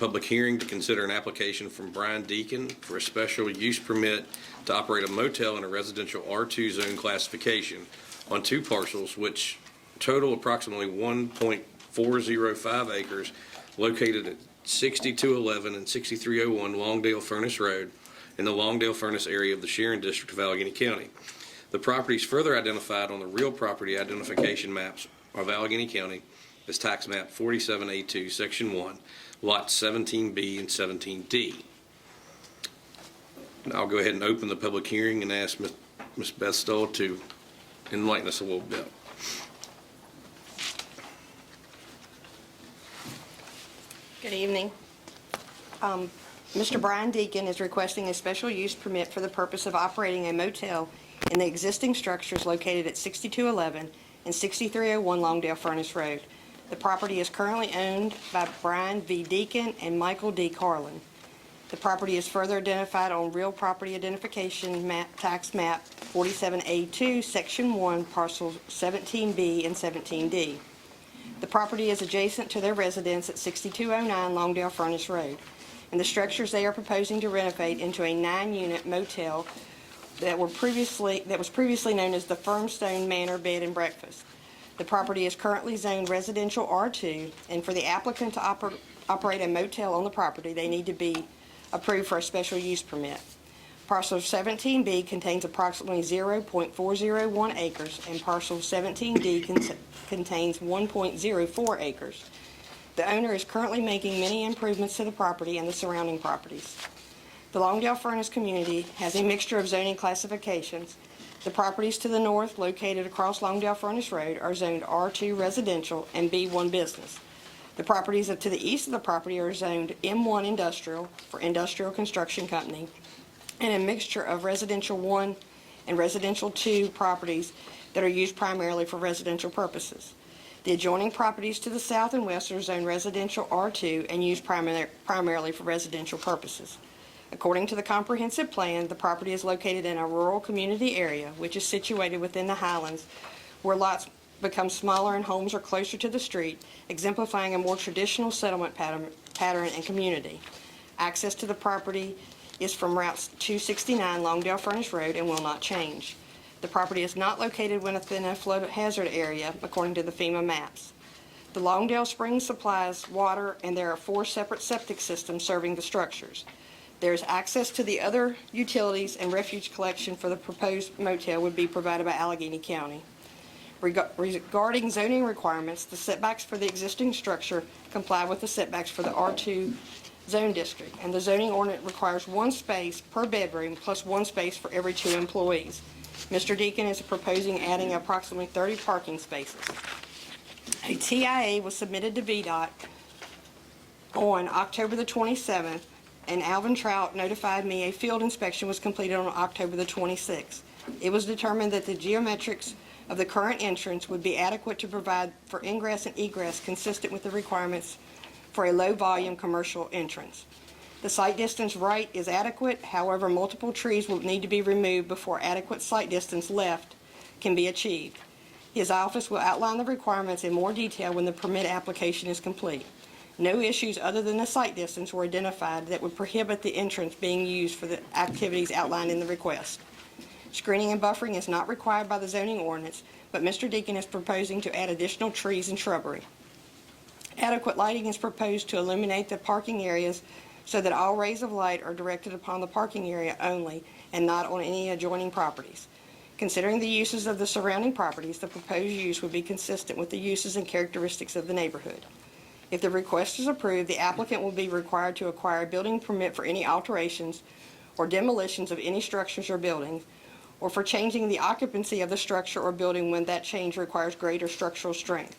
public hearing to consider an application from Brian Deacon for a special use permit to operate a motel in a residential R2 zone classification on 2 parcels which total approximately 1.405 acres located at 6211 and 6301 Longdale Furnace Road in the Longdale Furnace area of the Sharon District of Alleghany County. The property is further identified on the real property identification maps of Alleghany County as tax map 47A2, section 1, lots 17B and 17D. I'll go ahead and open the public hearing and ask Ms. Beth Stoll to enlighten us a little bit. Good evening. Mr. Brian Deacon is requesting a special use permit for the purpose of operating a motel in the existing structures located at 6211 and 6301 Longdale Furnace Road. The property is currently owned by Brian V. Deacon and Michael D. Carlin. The property is further identified on real property identification map, tax map 47A2, section 1, parcels 17B and 17D. The property is adjacent to their residence at 6209 Longdale Furnace Road, and the structures they are proposing to renovate into a 9-unit motel that was previously known as the Firmstone Manor Bed and Breakfast. The property is currently zoned residential R2, and for the applicant to operate a motel on the property, they need to be approved for a special use permit. Parcel 17B contains approximately 0.401 acres, and parcel 17D contains 1.04 acres. The owner is currently making many improvements to the property and the surrounding properties. The Longdale Furnace community has a mixture of zoning classifications. The properties to the north, located across Longdale Furnace Road, are zoned R2 residential and B1 business. The properties to the east of the property are zoned M1 industrial for industrial construction company, and a mixture of residential 1 and residential 2 properties that are used primarily for residential purposes. The adjoining properties to the south and west are zoned residential R2 and used primarily for residential purposes. According to the comprehensive plan, the property is located in a rural community area, which is situated within the highlands, where lots become smaller and homes are closer to the street, exemplifying a more traditional settlement pattern and community. Access to the property is from Route 269 Longdale Furnace Road and will not change. The property is not located within a flood hazard area, according to the FEMA maps. The Longdale Springs supplies water, and there are 4 separate septic systems serving the structures. There is access to the other utilities, and refuge collection for the proposed motel would be provided by Alleghany County. Regarding zoning requirements, the setbacks for the existing structure comply with the setbacks for the R2 zone district, and the zoning ordinance requires 1 space per bedroom plus 1 space for every 2 employees. Mr. Deacon is proposing adding approximately 30 parking spaces. A TIA was submitted to VDOT on October the 27th, and Alvin Trout notified me a field inspection was completed on October the 26th. It was determined that the geometrics of the current entrance would be adequate to provide for ingress and egress consistent with the requirements for a low-volume commercial entrance. The sight distance right is adequate. However, multiple trees will need to be removed before adequate sight distance left can be achieved. His office will outline the requirements in more detail when the permit application is complete. No issues other than the sight distance were identified that would prohibit the entrance being used for the activities outlined in the request. Screening and buffering is not required by the zoning ordinance, but Mr. Deacon is proposing to add additional trees and shrubbery. Adequate lighting is proposed to illuminate the parking areas so that all rays of light are directed upon the parking area only and not on any adjoining properties. Considering the uses of the surrounding properties, the proposed use would be consistent with the uses and characteristics of the neighborhood. If the request is approved, the applicant will be required to acquire a building permit for any alterations or demolitions of any structures or buildings, or for changing the occupancy of the structure or building when that change requires greater structural strength.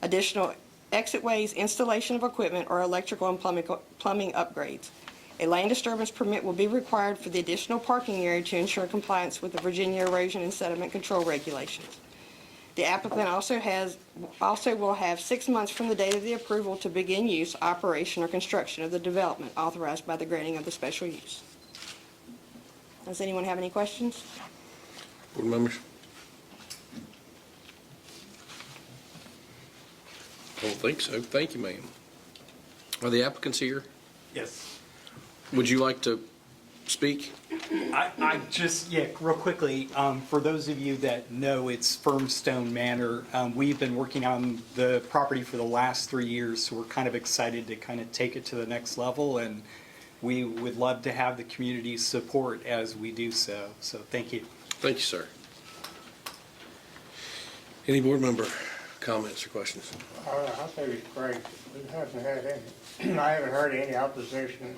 Additional exitways, installation of equipment, or electrical and plumbing upgrades. A land disturbance permit will be required for the additional parking area to ensure compliance with the Virginia Erosion and Sediment Control regulations. The applicant also will have 6 months from the date of the approval to begin use, operation, or construction of the development authorized by the granting of the special use. Does anyone have any questions? Board members? I don't think so. Thank you, ma'am. Are the applicants here? Yes. Would you like to speak? I just, yeah, real quickly, for those of you that know, it's Firmstone Manor. We've been working on the property for the last 3 years, so we're kind of excited to kind of take it to the next level, and we would love to have the community's support as we do so. So thank you. Thank you, sir. Any board member comments or questions? I think it's great. We haven't had any, I haven't heard any opposition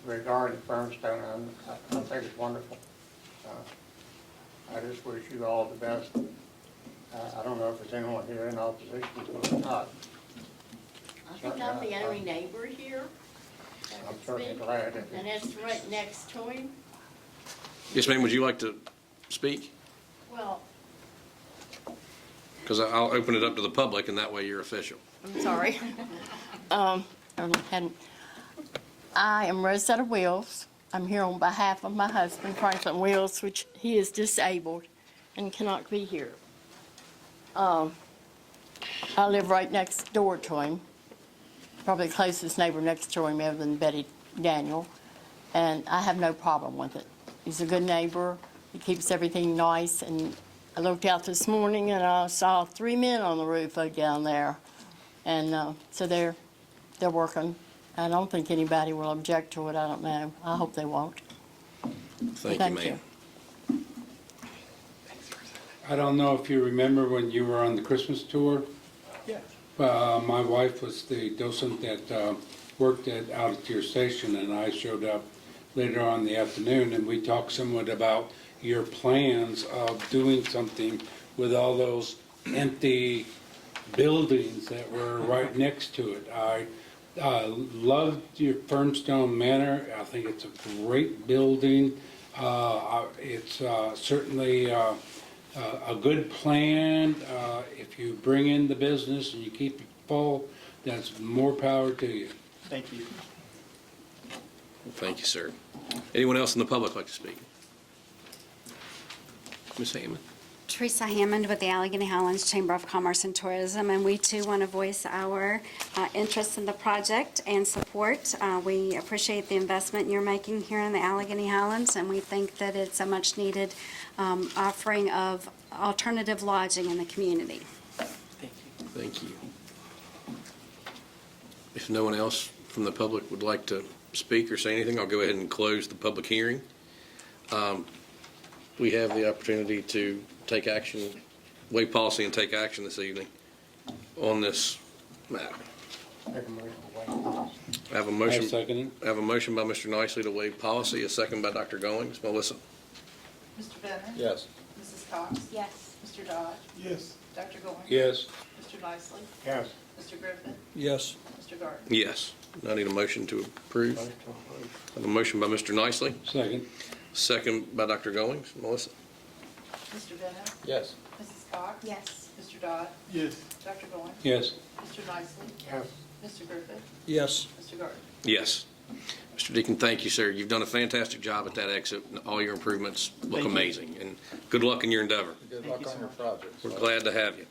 regarding Firmstone. I think it's wonderful. I just wish you all the best. I don't know if there's anyone here in opposition to it or not. I think I'm the only neighbor here. I'm certainly glad that And that's right next to him. Yes, ma'am, would you like to speak? Well, Because I'll open it up to the public, and that way you're official. I'm sorry. I am Rosetta Wills. I'm here on behalf of my husband, Franklin Wills, which he is disabled and cannot be here. I live right next door to him, probably the closest neighbor next to him other than Betty Daniel, and I have no problem with it. He's a good neighbor. He keeps everything nice, and I looked out this morning and I saw 3 men on the roof down there, and so they're working. I don't think anybody will object to it. I don't know. I hope they won't. Thank you, ma'am. I don't know if you remember when you were on the Christmas tour. Yeah. My wife was the docent that worked out at your station, and I showed up later on in the afternoon, and we talked somewhat about your plans of doing something with all those empty buildings that were right next to it. I loved your Firmstone Manor. I think it's a great building. It's certainly a good plan. If you bring in the business and you keep it full, that's more power to you. Thank you. Thank you, sir. Anyone else in the public like to speak? Ms. Hammond? Teresa Hammond with the Alleghany Highlands Chamber of Commerce and Tourism, and we too want to voice our interest in the project and support. We appreciate the investment you're making here in the Alleghany Highlands, and we think that it's a much-needed offering of alternative lodging in the community. Thank you. If no one else from the public would like to speak or say anything, I'll go ahead and close the public hearing. We have the opportunity to take action, waive policy and take action this evening on this matter. make a motion to waive policy. I have a I motion. second it. I have a motion by Mr. Nicely to waive policy, a second by Dr. Goings. Melissa? Mr. Benner? Yes. Mrs. Cox? Yes. Mr. Dodge? Yes. Dr. Goins? Yes. Mr. Nicely? Yes. Mr. Griffin? Yes. Mr. Gardner? Yes. Now I need a motion to approve. Motion to approve. I have a motion by Mr. Nicely, Second. second by Dr. Goings. Melissa? Mr. Benner? Yes. Mrs. Cox? Yes. Mr. Dodge? Yes. Dr. Goins? Yes. Mr. Nicely? Yes. Mr. Griffin? Yes. Mr. Gardner? Yes. Mr. Deacon, thank you, sir. You've done a fantastic job at that exit, and all your improvements look Thank you. amazing. And good luck in your endeavor. Good luck on your project. We're glad to have you.